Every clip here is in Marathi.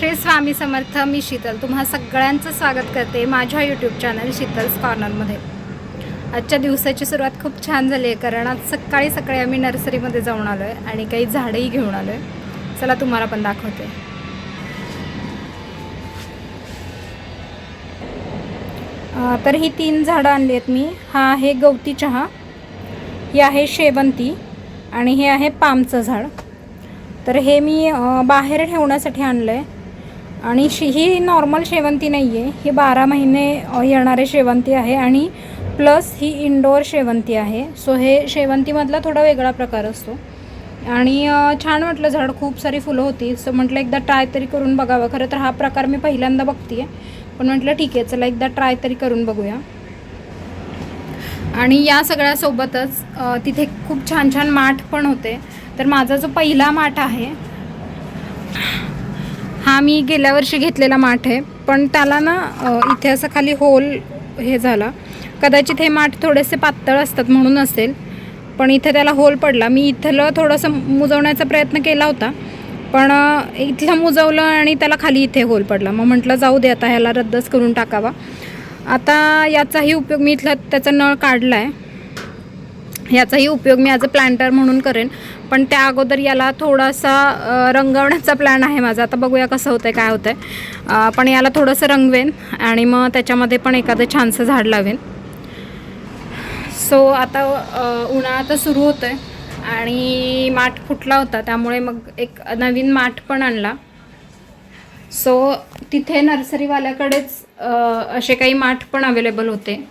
श्री स्वामी समर्थ. मी शीतल तुम्हा सगळ्यांचं स्वागत करते माझ्या यूट्यूब चॅनल शीतल्स कॉर्नरमध्ये. आजच्या दिवसाची सुरुवात खूप छान झाली आहे, कारण आज सकाळी सकाळी आम्ही नर्सरीमध्ये जाऊन आलो आहे आणि काही झाडंही घेऊन आलो आहे. चला तुम्हाला पण दाखवते. तर ही 3 झाडं आणली आहेत मी. हा आहे गवती चहा, ही आहे शेवंती आणि हे आहे पामचं झाड. तर हे मी बाहेर ठेवण्यासाठी आणलं आहे. आणि ही नॉर्मल शेवंती नाही आहे, ही 12 महिने येणारे शेवंती आहे आणि प्लस ही इंडोर शेवंती आहे. सो हे शेवंतीमधला थोडा वेगळा प्रकार असतो. आणि छान वाटलं झाड, खूप सारी फुलं होती. सो म्हटलं एकदा ट्राय तरी करून बघावं. खरं तर हा प्रकार मी पहिल्यांदा बघते आहे, पण म्हटलं ठीक आहे चला एकदा ट्राय तरी करून बघूया. आणि या सगळ्यासोबतच तिथे खूप छान छान माठ पण होते. तर माझा जो पहिला माठ आहे हा मी गेल्या वर्षी घेतलेला माठ आहे, पण त्याला ना इथे असं खाली होल हे झाला. कदाचित हे माठ थोडेसे पातळ असतात म्हणून असेल, पण इथे त्याला होल पडला. मी इथलं थोडंसं मुजवण्याचा प्रयत्न केला होता, पण इथलं मुजवलं आणि त्याला खाली इथे होल पडला. मग म्हटलं जाऊ दे, आता ह्याला रद्दच करून टाकावा. आता याचाही उपयोग मी इथला त्याचा नळ काढला आहे, याचाही उपयोग मी ॲज अ प्लांटर म्हणून करेन. पण त्या अगोदर याला थोडासा रंगवण्याचा प्लॅन आहे माझा. आता बघूया कसं होतं आहे काय होतं आहे. पण याला थोडंसं रंगवेन आणि मग त्याच्यामध्ये पण एखादं छानसं झाड लावेन. सो आता उन्हाळा तर सुरू होतं आहे आणि माठ फुटला होता, त्यामुळे मग एक नवीन माठ पण आणला. सो तिथे नर्सरीवाल्याकडेच असे काही माठ पण अवेलेबल होते.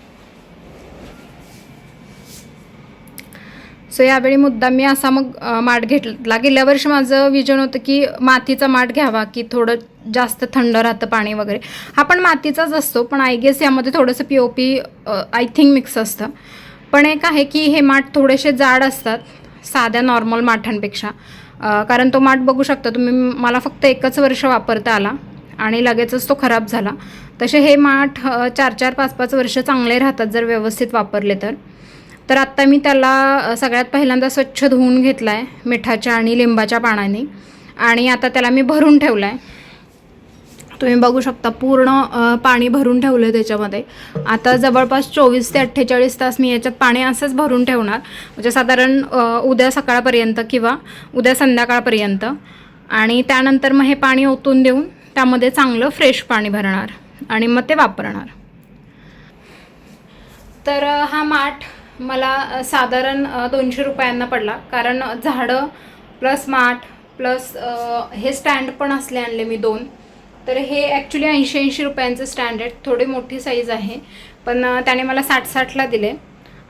सो यावेळी मुद्दाम मी असा मग माठ घेतला. गेल्या वर्षी माझं विजन होतं की मातीचा माठ घ्यावा, की थोडं जास्त थंड राहतं पाणी वगैरे. हा पण मातीचाच असतो, पण आय गेस यामध्ये थोडंसं POP आय थिंक मिक्स असतं. पण एक आहे की हे माठ थोडेसे जाड असतात साध्या नॉर्मल माठांपेक्षा. कारण तो माठ बघू शकता तुम्ही, मला फक्त 1च वर्ष वापरता आला आणि लगेचच तो खराब झाला. तसे हे माठ 4-4, 5-5 वर्ष चांगले राहतात जर व्यवस्थित वापरले तर. तर आत्ता मी त्याला सगळ्यात पहिल्यांदा स्वच्छ धुवून घेतला आहे मिठाच्या आणि लिंबाच्या पाण्याने, आणि आता त्याला मी भरून ठेवलं आहे. तुम्ही बघू शकता पूर्ण पाणी भरून ठेवलं आहे त्याच्यामध्ये. आता जवळपास 24 ते 48 तास मी याच्यात पाणी असंच भरून ठेवणार, म्हणजे साधारण उद्या सकाळपर्यंत किंवा उद्या संध्याकाळपर्यंत. आणि त्यानंतर मग हे पाणी ओतून देऊन त्यामध्ये चांगलं फ्रेश पाणी भरणार आणि मग ते वापरणार. तर हा माठ मला साधारण 200 रुपयांना पडला, कारण झाडं प्लस माठ प्लस हे स्टँड पण असले आणले मी 2. तर हे ॲक्च्युली 80-80 रुपयांचं स्टँड आहे, थोडी मोठी साईज आहे, पण त्याने मला 60-60ला दिले.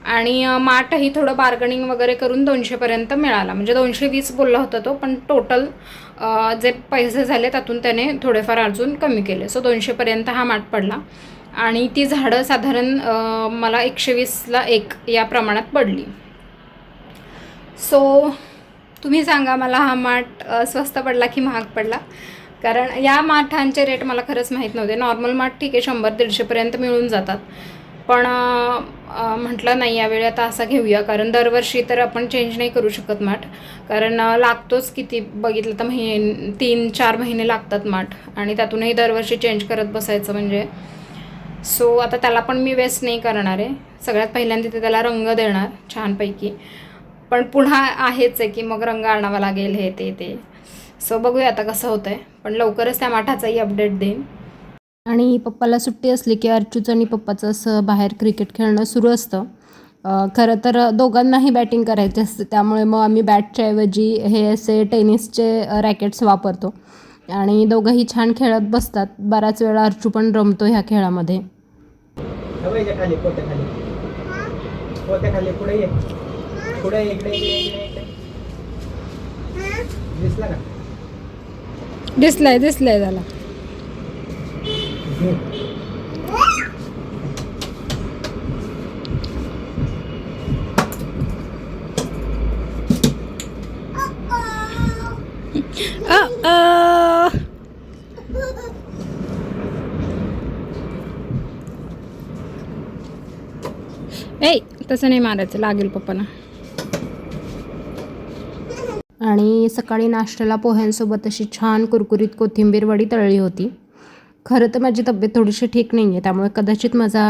आणि माठही थोडं बार्गनिंग वगैरे करून 200पर्यंत मिळाला. म्हणजे 220 बोलला होता तो, पण टोटल जे पैसे झाले त्यातून त्याने थोडेफार अजून कमी केले. सो 200पर्यंत हा माठ पडला. आणि ती झाडं साधारण मला 120ला 1 या प्रमाणात पडली. सो तुम्ही सांगा मला हा माठ स्वस्त पडला की महाग पडला, कारण या माठांचे रेट मला खरंच माहीत नव्हते. नॉर्मल माठ ठीक आहे 100-150पर्यंत मिळून जातात, पण म्हटलं नाही यावेळी आता असा घेऊया, कारण दरवर्षी तर आपण चेंज नाही करू शकत माठ, कारण लागतोच. किती बघितलं तर 3-4 महिने लागतात माठ, आणि त्यातूनही दरवर्षी चेंज करत बसायचं म्हणजे. सो आता त्याला पण मी वेस्ट नाही करणार आहे. सगळ्यात पहिल्यांदा ते त्याला रंग देणार छानपैकी, पण पुन्हा आहेच आहे की मग रंग आणावा लागेल हे ते. सो बघूया आता कसं होतं आहे, पण लवकरच त्या माठाचाही अपडेट देईन. आणि पप्पाला सुट्टी असली की अर्चूचं आणि पप्पाचं असं बाहेर क्रिकेट खेळणं सुरू असतं. खरं तर दोघांनाही बॅटिंग करायची असते, त्यामुळे मग आम्ही बॅटच्या ऐवजी हे असे टेनिसचे रॅकेट्स वापरतो आणि दोघंही छान खेळत बसतात. बराच वेळा अर्चू पण रमतो ह्या खेळामध्ये. दिसलाय त्याला. तसं नाही मारायचं, लागेल पप्पांना. आणि सकाळी नाश्त्याला पोह्यांसोबत अशी छान कुरकुरीत कोथिंबीर वडी तळली होती. खरं तर माझी तब्येत थोडीशी ठीक नाही आहे, त्यामुळे कदाचित माझा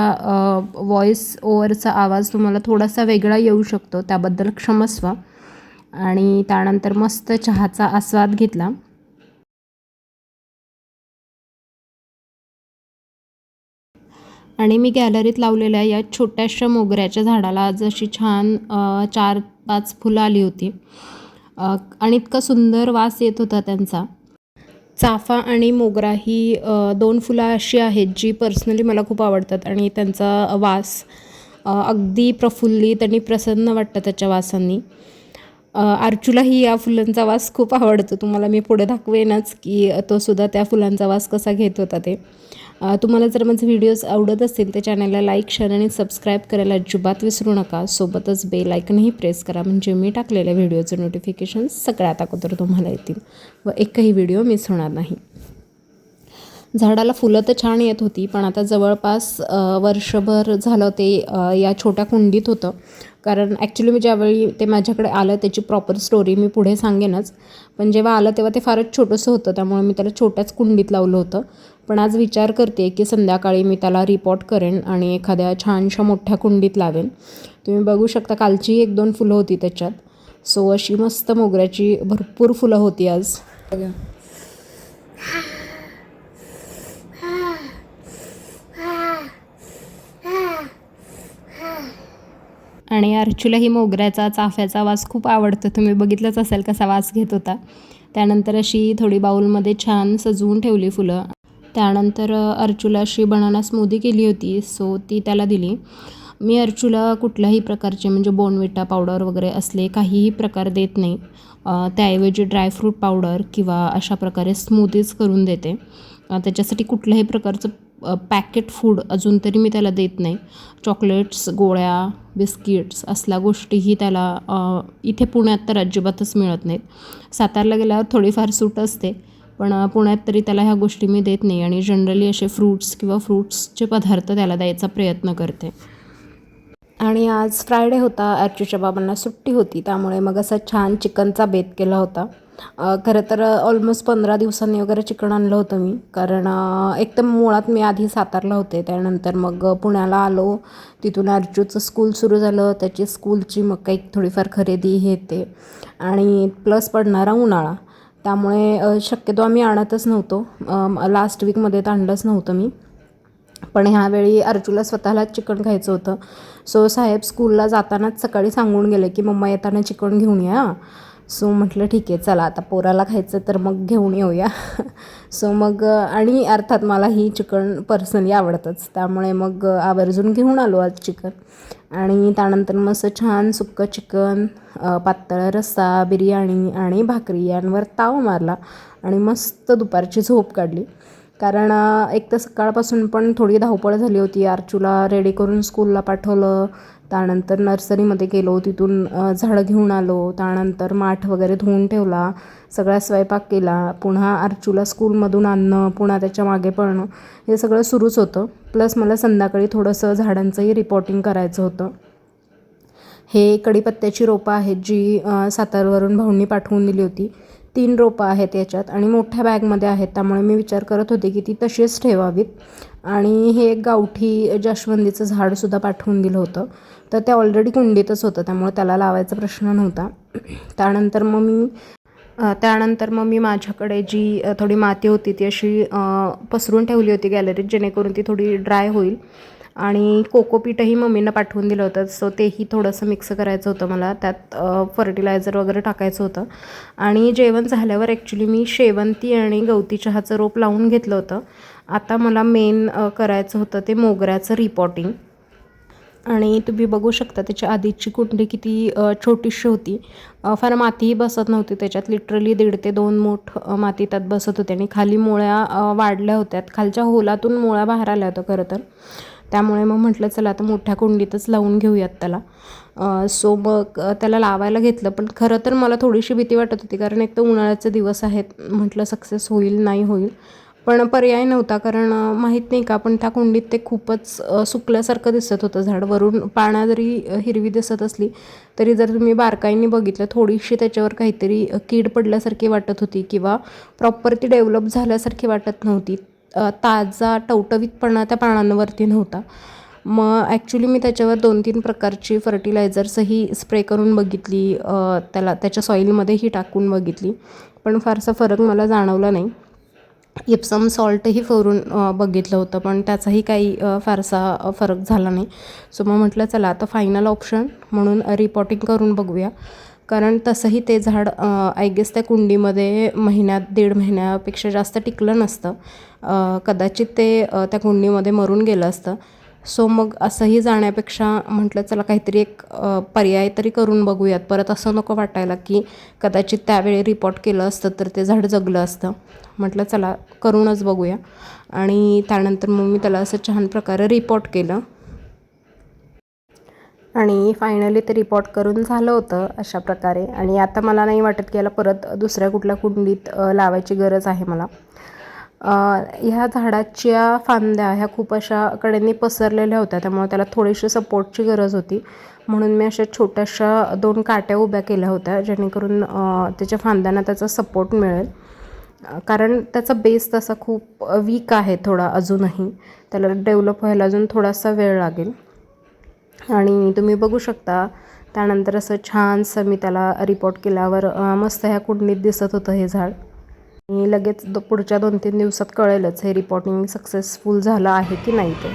व्हॉईस ओव्हरचा आवाज तुम्हाला थोडासा वेगळा येऊ शकतो, त्याबद्दल क्षमस्व. आणि त्यानंतर मस्त चहाचा आस्वाद घेतला. आणि मी गॅलरीत लावलेल्या या छोट्याशा मोगऱ्याच्या झाडाला आज अशी छान 4-5 फुलं आली होती आणि इतका सुंदर वास येत होता त्यांचा. चाफा आणि मोगरा ही 2 फुलं अशी आहेत जी पर्सनली मला खूप आवडतात आणि त्यांचा वास अगदी प्रफुल्लित आणि प्रसन्न वाटतं त्याच्या वासांनी. आरचूलाही या फुलांचा वास खूप आवडतो. तुम्हाला मी पुढे दाखवेनच की तो सुद्धा त्या फुलांचा वास कसा घेत होता ते. तुम्हाला जर माझे व्हिडिओज आवडत असतील तर चॅनलला लाईक, शेअर आणि सबस्क्राईब करायला अजिबात विसरू नका. सोबतच बेल आयकनही प्रेस करा, म्हणजे मी टाकलेल्या व्हिडिओचे नोटिफिकेशन्स सगळ्यात अगोदर तुम्हाला येतील व एकही व्हिडिओ मिस होणार नाही. झाडाला फुलं तर छान येत होती, पण आता जवळपास वर्षभर झालं ते या छोट्या कुंडीत होतं. कारण ॲक्च्युली मी ज्यावेळी ते माझ्याकडे आलं त्याची प्रॉपर स्टोरी मी पुढे सांगेनच, पण जेव्हा आलं तेव्हा ते फारच छोटंसं होतं, त्यामुळे मी त्याला छोट्याच कुंडीत लावलं होतं. पण आज विचार करते की संध्याकाळी मी त्याला रिपॉट करेन आणि एखाद्या छानशा मोठ्या कुंडीत लावेन. तुम्ही बघू शकता कालची 1-2 फुलं होती त्याच्यात. सो अशी मस्त मोगऱ्याची भरपूर फुलं होती आज. आणि अर्चूला ही मोगऱ्याचा चाफ्याचा वास खूप आवडतो. तुम्ही बघितलंच असेल कसा वास घेत होता. त्यानंतर अशी थोडी बाऊलमध्ये छान सजवून ठेवली फुलं. त्यानंतर अर्चूला अशी बनाना स्मूदी केली होती, सो ती त्याला दिली. मी अर्चूला कुठल्याही प्रकारचे म्हणजे बोर्नव्हिटा पावडर वगैरे असले काहीही प्रकार देत नाही. त्याऐवजी ड्रायफ्रूट पावडर किंवा अशा प्रकारे स्मूदीज करून देते. त्याच्यासाठी कुठल्याही प्रकारचं पॅकेट फूड अजून तरी मी त्याला देत नाही. चॉकलेट्स, गोळ्या, बिस्किट्स असल्या गोष्टीही त्याला इथे पुण्यात तर अजिबातच मिळत नाहीत. सातारला गेल्यावर थोडीफार सूट असते, पण पुण्यात तरी त्याला ह्या गोष्टी मी देत नाही आणि जनरली असे फ्रूट्स किंवा फ्रूट्सचे पदार्थ त्याला द्यायचा प्रयत्न करते. आणि आज फ्रायडे होता, अर्चूच्या बाबांना सुट्टी होती, त्यामुळे मग असा छान चिकनचा बेत केला होता. खरं तर ऑलमोस्ट 15 दिवसांनी वगैरे चिकन आणलं होतं मी, कारण एकदम मुळात मी आधी सातारला होते, त्यानंतर मग पुण्याला आलो. तिथून अर्चूचं स्कूल सुरू झालं, त्याची स्कूलची मग काही थोडीफार खरेदी हे ते आणि प्लस पडणारा उन्हाळा, त्यामुळे शक्यतो आम्ही आणतच नव्हतो. लास्ट वीकमध्ये तर आणलंच नव्हतं मी. पण ह्यावेळी अर्चूला स्वतःलाच चिकन खायचं होतं. सो साहेब स्कूलला जातानाच सकाळी सांगून गेले की मम्मा येताना चिकन घेऊन या. सो म्हटलं ठीक आहे, चला आता पोराला खायचं तर मग घेऊन येऊया. सो मग आणि अर्थात मला ही चिकन पर्सनली आवडतंच, त्यामुळे मग आवर्जून घेऊन आलो आज चिकन. आणि त्यानंतर मस्त छान सुक्कं चिकन, पातळ रस्सा, बिर्याणी आणि भाकरी यांवर ताव मारला आणि मस्त दुपारची झोप काढली. कारण एक तर सकाळपासून पण थोडी धावपळ झाली होती. अर्चूला रेडी करून स्कूलला पाठवलं, त्यानंतर नर्सरीमध्ये गेलो, तिथून झाडं घेऊन आलो, त्यानंतर माठ वगैरे धुवून ठेवला, सगळा स्वयंपाक केला, पुन्हा अर्चूला स्कूलमधून आणणं, पुन्हा त्याच्या मागे पळणं, हे सगळं सुरूच होतं. प्लस मला संध्याकाळी थोडंसं झाडांचंही रिपोर्टिंग करायचं होतं. हे कढीपत्त्याची रोपं आहेत जी सातारवरून भाऊंनी पाठवून दिली होती. 3 रोपं आहेत याच्यात आणि मोठ्या बॅगमध्ये आहेत, त्यामुळे मी विचार करत होते की ती तशीच ठेवावीत. आणि हे एक गावठी जास्वंदीचं झाडसुद्धा पाठवून दिलं होतं, तर ते ऑलरेडी कुंडीतच होतं, त्यामुळे त्याला लावायचा प्रश्न नव्हता. त्यानंतर मग मी माझ्याकडे जी थोडी माती होती ती अशी पसरून ठेवली होती गॅलरीत, जेणेकरून ती थोडी ड्राय होईल. आणि कोकोपीटही मम्मीनं पाठवून दिलं होतं, सो तेही थोडंसं मिक्स करायचं होतं मला, त्यात फर्टिलायझर वगैरे टाकायचं होतं. आणि जेवण झाल्यावर ॲक्च्युली मी शेवंती आणि गवती चहाचं रोप लावून घेतलं होतं. आता मला मेन करायचं होतं ते मोगऱ्याचं रिपॉटिंग. आणि तुम्ही बघू शकता त्याच्या आधीची कुंडी किती छोटीशी होती, फार मातीही बसत नव्हती त्याच्यात. लिटरली 1.5 ते 2 मूठ माती त्यात बसत होती आणि खाली मुळ्या वाढल्या होत्यात, खालच्या होलातून मुळ्या बाहेर आल्या होत्या खरं तर. त्यामुळे मग म्हटलं चला आता मोठ्या कुंडीतच लावून घेऊयात त्याला. सो मग त्याला लावायला घेतलं, पण खरं तर मला थोडीशी भीती वाटत होती, कारण एक तर उन्हाळ्याचे दिवस आहेत, म्हटलं सक्सेस होईल नाही होईल. पण पर्याय नव्हता, कारण माहीत नाही का पण त्या कुंडीत ते खूपच सुकल्यासारखं दिसत होतं झाड. वरून पानं जरी हिरवी दिसत असली तरी जर तुम्ही बारकाईने बघितलं थोडीशी त्याच्यावर काहीतरी कीड पडल्यासारखी वाटत होती किंवा प्रॉपर ती डेव्हलप झाल्यासारखी वाटत नव्हती. ताजा टवटवीतपणा त्या पानांवरती नव्हता. मग ॲक्च्युली मी त्याच्यावर 2-3 प्रकारची फर्टिलायझर्सही स्प्रे करून बघितली, त्याच्या सॉईलमध्येही टाकून बघितली, पण फारसा फरक मला जाणवला नाही. इप्सम सॉल्टही करून बघितलं होतं, पण त्याचाही काही फारसा फरक झाला नाही. सो मग म्हटलं चला आता फायनल ऑप्शन म्हणून रिपॉटिंग करून बघूया. कारण तसंही ते झाड आय गेस त्या कुंडीमध्ये 1.5 महिन्यापेक्षा जास्त टिकलं नसतं. कदाचित ते त्या कुंडीमध्ये मरून गेलं असतं. सो मग असंही जाण्यापेक्षा म्हटलं चला काहीतरी एक पर्याय तरी करून बघूयात. परत असं नको वाटायला की कदाचित त्यावेळी रिपोर्ट केलं असतं तर ते झाड जगलं असतं. म्हटलं चला करूनच बघूया. आणि त्यानंतर मग मी त्याला असं छान प्रकारे रिपोर्ट केलं आणि फायनली ते रिपोर्ट करून झालं होतं अशा प्रकारे. आणि आता मला नाही वाटत की याला परत दुसऱ्या कुठल्या कुंडीत लावायची गरज आहे मला. ह्या झाडाच्या फांद्या ह्या खूप अशा कडेने पसरलेल्या होत्या, त्यामुळे त्याला थोडीशी सपोर्टची गरज होती. म्हणून मी अशा छोट्याशा 2 काट्या उभ्या केल्या होत्या, जेणेकरून त्याच्या फांद्यांना त्याचा सपोर्ट मिळेल. कारण त्याचा बेस तसा खूप वीक आहे थोडा अजूनही. त्याला डेव्हलप व्हायला अजून थोडासा वेळ लागेल. आणि तुम्ही बघू शकता त्यानंतर असं छानसं मी त्याला रिपोर्ट केल्यावर मस्त ह्या कुंडीत दिसत होतं हे झाड. आणि लगेच पुढच्या 2-3 दिवसात कळेलच हे रिपोर्टिंग सक्सेसफुल झालं आहे की नाही ते.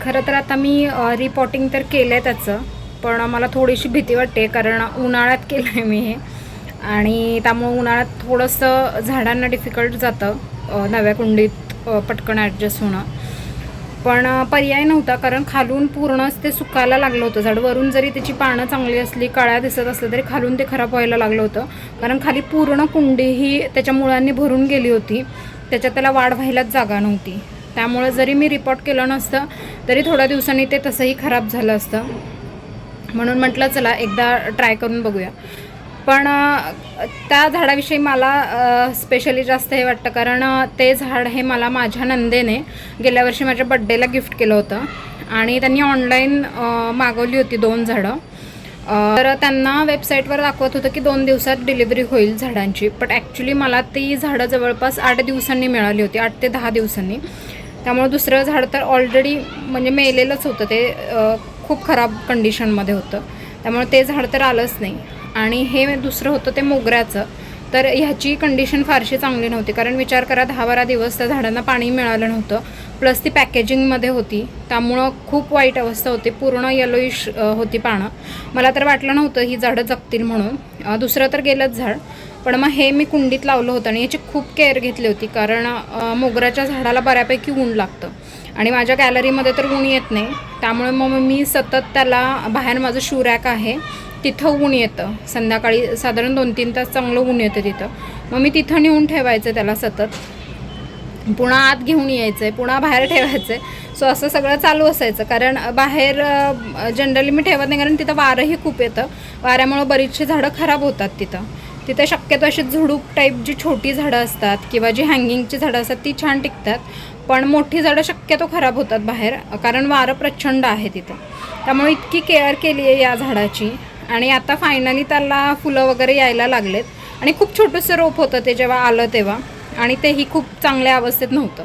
खरं तर आता मी रिपोर्टिंग तर केलं आहे त्याचं, पण मला थोडीशी भीती वाटते कारण उन्हाळ्यात केलं आहे मी हे. आणि त्यामुळं उन्हाळ्यात थोडंसं झाडांना डिफिकल्ट जातं नव्या कुंडीत पटकन ॲडजस्ट होणं. पण पर्याय नव्हता, कारण खालून पूर्णच ते सुकायला लागलं होतं झाड. वरून जरी त्याची पानं चांगली असली, कळ्या दिसत असल्या, तरी खालून ते खराब व्हायला लागलं होतं. कारण खाली पूर्ण कुंडी ही त्याच्या मुळांनी भरून गेली होती. त्याच्यात त्याला वाढ व्हायलाच जागा नव्हती. त्यामुळे जरी मी रिपोर्ट केलं नसतं तरी थोड्या दिवसांनी ते तसंही खराब झालं असतं. म्हणून म्हटलं चला एकदा ट्राय करून बघूया. पण त्या झाडाविषयी मला स्पेशली जास्त हे वाटतं, कारण ते झाड हे मला माझ्या नंदेने गेल्या वर्षी माझ्या बड्डेला गिफ्ट केलं होतं. आणि त्यांनी ऑनलाईन मागवली होती 2 झाडं. तर त्यांना वेबसाईटवर दाखवत होतं की 2 दिवसात डिलिव्हरी होईल झाडांची. बट ॲक्च्युली मला ती झाडं जवळपास 8 दिवसांनी मिळाली होती, 8 ते 10 दिवसांनी. त्यामुळे दुसरं झाड तर ऑलरेडी म्हणजे मेलेलंच होतं, ते खूप खराब कंडिशनमध्ये होतं. त्यामुळे ते झाड तर आलंच नाही. आणि हे दुसरं होतं ते मोगऱ्याचं, तर ह्याची कंडिशन फारशी चांगली नव्हती. कारण विचार करा 10-12 दिवस त्या झाडांना पाणी मिळालं नव्हतं, प्लस ती पॅकेजिंगमध्ये होती, त्यामुळं खूप वाईट अवस्था होती. पूर्ण येलोइश होती पानं. मला तर वाटलं नव्हतं ही झाडं जगतील म्हणून. दुसरं तर गेलंच झाड. पण मग हे मी कुंडीत लावलं होतं आणि याची खूप केअर घेतली होती, कारण मोगऱ्याच्या झाडाला बऱ्यापैकी ऊन लागतं आणि माझ्या गॅलरीमध्ये तर ऊन येत नाही. त्यामुळे मग मी सतत त्याला बाहेर माझं शू रॅक आहे तिथं ऊन येतं. संध्याकाळी साधारण 2-3 तास चांगलं ऊन येतं तिथं. मग मी तिथं नेऊन ठेवायचं त्याला सतत. पुन्हा आत घेऊन यायचं आहे, पुन्हा बाहेर ठेवायचं आहे. सो असं सगळं चालू असायचं. कारण बाहेर जनरली मी ठेवत नाही, कारण तिथं वारंही खूप येतं. वाऱ्यामुळं बरीचशी झाडं खराब होतात तिथं शक्यतो अशी झुडूप टाईप जी छोटी झाडं असतात किंवा जी हँगिंगची झाडं असतात ती छान टिकतात. पण मोठी झाडं शक्यतो खराब होतात बाहेर, कारण वारं प्रचंड आहे तिथं. त्यामुळे इतकी केअर केली आहे या झाडाची. आणि आता फायनली त्याला फुलं वगैरे यायला लागलेत. आणि खूप छोटंसं रोप होतं ते जेव्हा आलं तेव्हा, आणि तेही खूप चांगल्या अवस्थेत नव्हतं.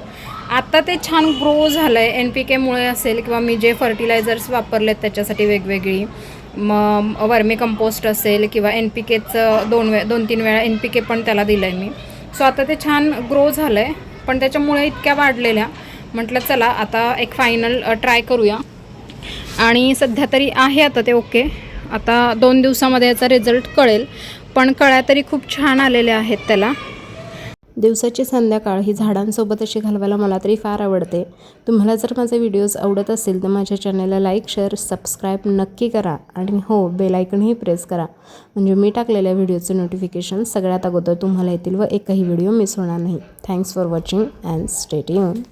आता ते छान ग्रो झालं आहे. NPKमुळे असेल किंवा मी जे फर्टिलायझर्स वापरलेत त्याच्यासाठी वेगवेगळी, मग वर्मी कंपोस्ट असेल किंवा NPKचं 2-3 वेळा NPK पण त्याला दिलं आहे मी. सो आता ते छान ग्रो झालं आहे. पण त्याच्यामुळे इतक्या वाढलेल्या, म्हटलं चला आता एक फायनल ट्राय करूया. आणि सध्या तरी आहे आता ते ओके. आता 2 दिवसामध्ये याचा रिझल्ट कळेल. पण कळ्या तरी खूप छान आलेल्या आहेत त्याला. दिवसाची संध्याकाळ ही झाडांसोबत अशी घालवायला मला तरी फार आवडते. तुम्हाला जर माझे व्हिडिओज आवडत असेल तर माझ्या चॅनलला लाईक, शेअर, सबस्क्राईब नक्की करा. आणि हो, बेल आयकनही प्रेस करा, म्हणजे मी टाकलेल्या व्हिडिओचे नोटिफिकेशन सगळ्यात अगोदर तुम्हाला येतील व एकही व्हिडिओ मिस होणार नाही. Thanks for watching and stay tuned.